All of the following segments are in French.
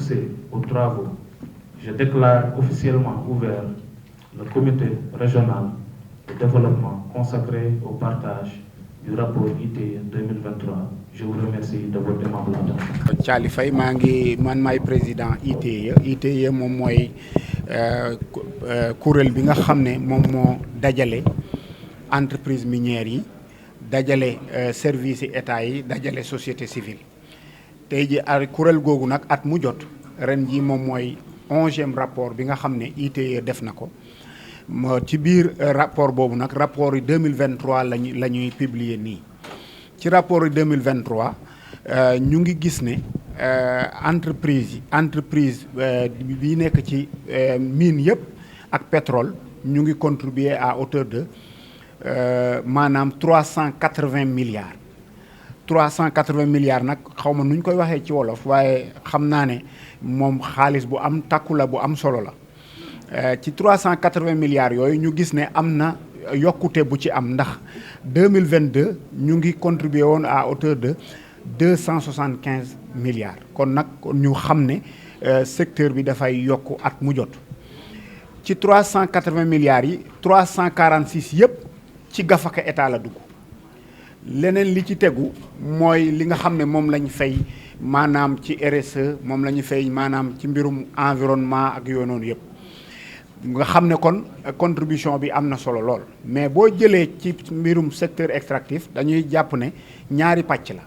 succès aux travaux, je déclare officiellement ouvert le comité régional de développement consacré au partage du rapport ITIE 2023. Je vous remercie de votre aimable attention. Thialy Faye man maay président ITIE. ITIE moom mooy kuréel bi nga xam ne moom moo dajale entreprise minière yi dajale service yi état yi dajale société civile tey ji kuréel googu nag at mu jot ren ji moom mooy 11e rapport bi nga xam ne ITIE def na ko ci biir rapport boobu nag rapport yi 2023 la ñuy publier nii ci rapport yi 2023 ñu ngi gis ne entreprise bi nekk ci mine yëpp ak pétrole ñu ngi contribuer à hauteur de maanaam 380 milliards 380 milliards nag xaw ma nu ñu koy waxee ci wolof waaye xam naa ne moom xaalis bu am takku la bu am solo la ci 380 milliards yooyu ñu gis ne am na yokkute bu ci am ndax 2022 ñu ngi contribuer woon à hauteur de 275 milliards kon nag ñu xam ne secteur bi dafay yokk at mu jot ci 380 milliards yi 346 yëpp ci gafaka état la dugg leneen li ci tegu mooy li nga xam ne moom lañ fay maanaam ci RSE moom la ñu fay maanaam ci mbirum environnement ak yooyu noonu yëpp nga xam ne kon contribution bi am na solo lool mais boo jëlee ci mbirum secteur extractif dañuy jàpp ne ñaari pàcc la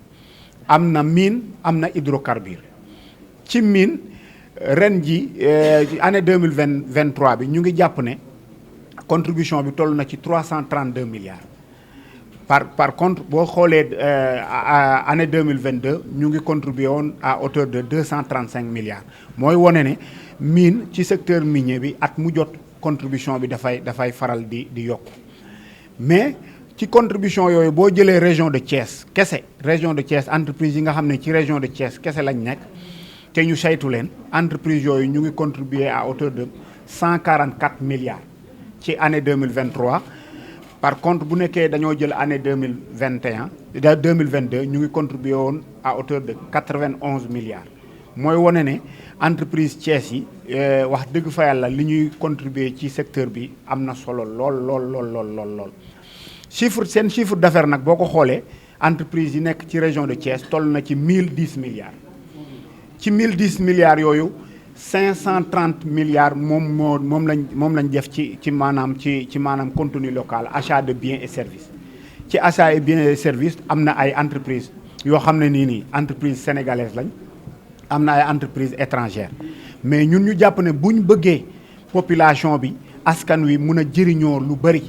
am na mine am na hydrocarbure ci mine ren ji année 2023 bi ñu ngi jàpp ne contribution bi toll na ci 332 milliards par contre boo xoolee année 2022 ñu ngi contribué woon à hauteur de 235 milliards mooy wone ne mine ci secteur minier bi at mu jot contribution bi dafay faral di yokku mais ci contribution yooyu boo jëlee région de Thiès kese région de Thiès entreprise yi nga xam ne ci région de Thiès kese lañ nekk te ñu saytu leen entreprise yooyu ñu ngi contribuer à hauteur de 144 milliards ci année 2023 par contre bu nekkee dañoo jël année 2022 ñu ngi contribuer woon à hauteur de 91 milliards mooy wane ne entreprise Thiès yi wax dëgg fa yàlla li ñuy contribuer ci secteur bi am na solo lool seen chiffre d'affaires nag boo ko xoolee entreprise yi nekk ci région de Thiès toll na ci 1010 milliards ci 1010 milliards yooyu 530 milliards moom lañ def ci maanaam contenu local achat de biens et services ci achat et biens et services am na ay entreprises yoo xam ne nii entreprise sénégalaise lañ am na ay entreprises étrangères mais ñun ñu jàpp ne buñ bëggee population bi askan wi mun a jëriñoo lu bëri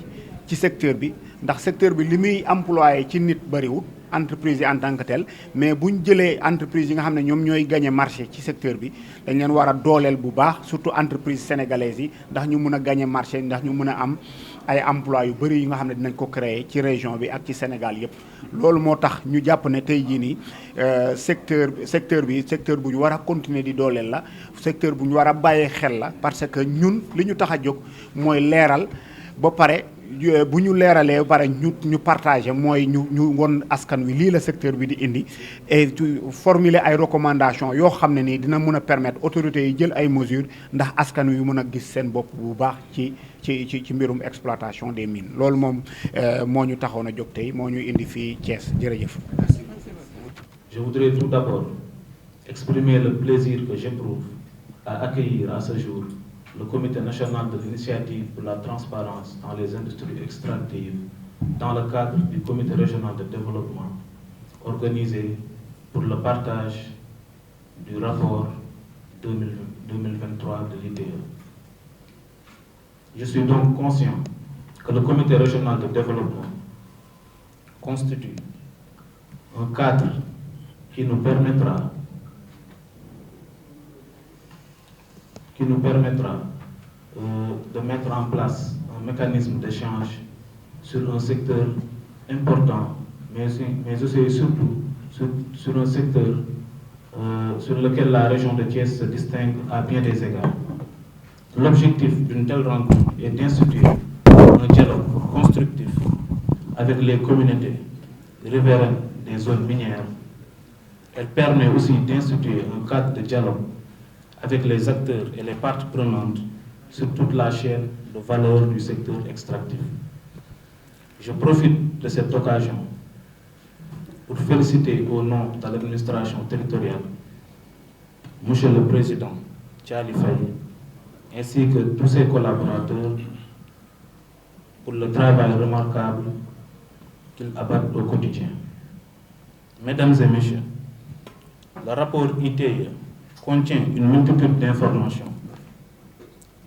ci secteur bi ndax secteur bi li muy employé ci nit bëriwul entreprise yi en tant que tel mais bu ñu jëlee entreprise yi nga xam ne ñoom ñooy gagné marché ci secteur bi dañ leen war a dooleel bu baax surtout entreprise sénégalaise yi ndax ñu mun a gagné marché ndax ñu mun a am ay emploi yu bëri yi nga xam ne dinañ ko créer ci région bi ak ci Sénégal yëpp. loolu moo tax ñu jàpp ne tey jii nii secteur bi secteur bu ñu war a continuer di dooleel la secteur bu ñu war a bàyyee xel la parce que ñun li ñu tax a jóg mooy leeral ba pare. bu ñu leeralee ba pare ñu partagé mooy ñu won askan wi lii la secteur bi di indi et formuler ay recommandations yoo xam ne nii dina mën a permettre autorités yi jël ay mesures ndax askan wi mën a gis seen bopp bu baax ci mbirum exploitation des mines loolu moom moo ñu taxoon a jóg tey moo ñu indi fii Thiès jërëjëf. Je voudrais tout d'abord exprimer le plaisir que j'éprouve à accueillir à ce jour le Comité national de l'initiative pour la transparence dans les industries extractives dans le cadre du Comité régional de développement organisé pour le partage du rapport 2023 de l'ITIE. Je suis donc conscient que le Comité régional de développement constitue un cadre qui nous permettra de mettre en place un mécanisme d'échange sur un secteur important, mais aussi et surtout sur un secteur sur lequel la région de Thiès se distingue à bien des égards. L'objectif d'une telle rencontre est d'instituer un dialogue constructif avec les communautés riveraines des zones minières. Elle permet aussi d'instituer un cadre de dialogue avec les acteurs et les parties prenantes sur toute la chaîne de valeur du secteur extractif. Je profite de cette occasion pour féliciter au nom de l'administration territoriale Monsieur le Président Thialy Faye ainsi que tous ses collaborateurs pour le travail remarquable qu'ils abattent au quotidien. Mesdames et Messieurs, le rapport ITIE contient une multitude d'informations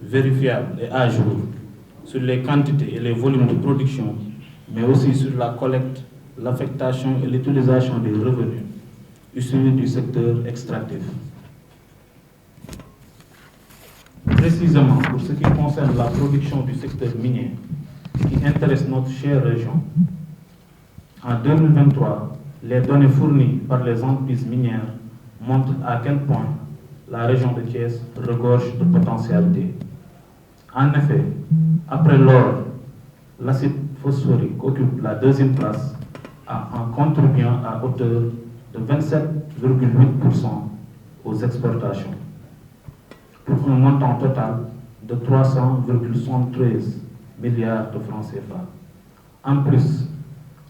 vérifiables et à jour sur les quantités et les volumes de production, mais aussi sur la collecte, l'affectation et l'utilisation des revenus issus du secteur extractif. Précisément pour ce qui concerne la production du secteur minier qui intéresse notre chère région, en 2023, les données fournies par les entreprises minières montrent à quel point la région de Thiès regorge de potentialités. En effet, après l'or, l'acide phosphorique occupe la deuxième place en contribuant à hauteur de 27,8% aux exportations, pour un montant total de 300,73 milliards de francs CFA. En plus,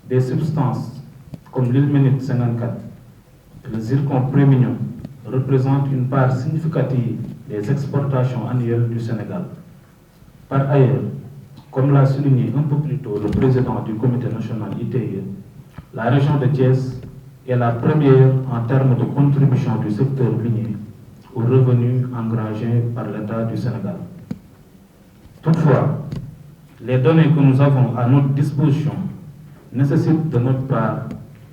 des substances comme l'ilménite 54 et le zircon premium représentent une part significative des exportations annuelles du Sénégal. Par ailleurs, comme l'a souligné un peu plus tôt le président du comité national ITIE, la région de Thiès est la première en termes de contribution du secteur minier aux revenus engrangés par l'État du Sénégal. Toutefois, les données que nous avons à notre disposition nécessitent de notre part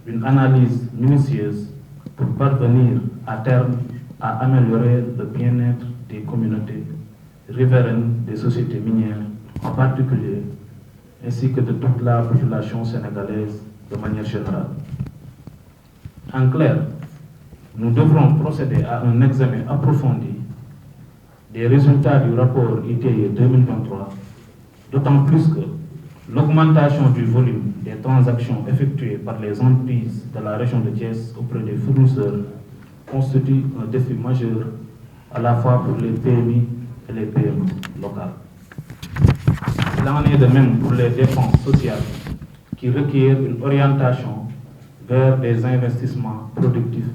une analyse minutieuse pour parvenir à terme à améliorer le bien-être des communautés riveraines des sociétés minières en particulier, ainsi que de toute la population sénégalaise de manière générale. En clair, nous devrons procéder à un examen approfondi des résultats du rapport ITIE 2023, d'autant plus que l'augmentation du volume des transactions effectuées par les entreprises de la région de Thiès auprès des fournisseurs constitue un défi majeur à la fois pour les PMI et les PME locales. Il en est de même pour les dépenses sociales qui requièrent une orientation vers des investissements productifs.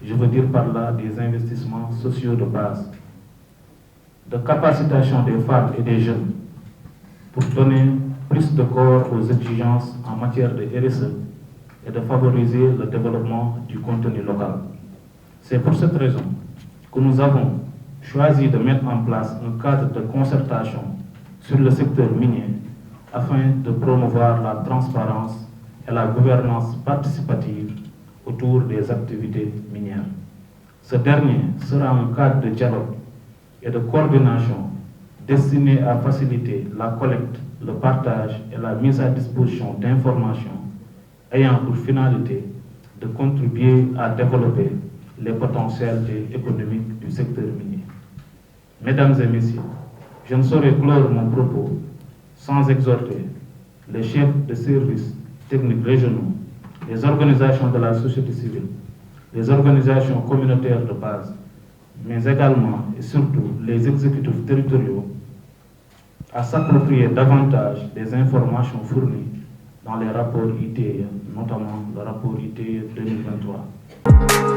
Je veux dire par là des investissements sociaux de base, de capacitation des femmes et des jeunes pour donner plus de corps aux exigences en matière de RSE et de favoriser le développement du contenu local. C'est pour cette raison que nous avons choisi de mettre en place un cadre de concertation sur le secteur minier afin de promouvoir la transparence et la gouvernance participative autour des activités minières. Ce dernier sera un cadre de dialogue et de coordination destiné à faciliter la collecte, le partage et la mise à disposition d'informations ayant pour finalité de contribuer à développer les potentialités économiques du secteur minier. Mesdames et Messieurs, je ne saurais clore mon propos sans exhorter les chefs de services techniques régionaux, les organisations de la société civile, les organisations communautaires de base, mais également et surtout les exécutifs territoriaux à s'approprier davantage des informations fournies dans les rapports ITIE, notamment le rapport ITIE 2023.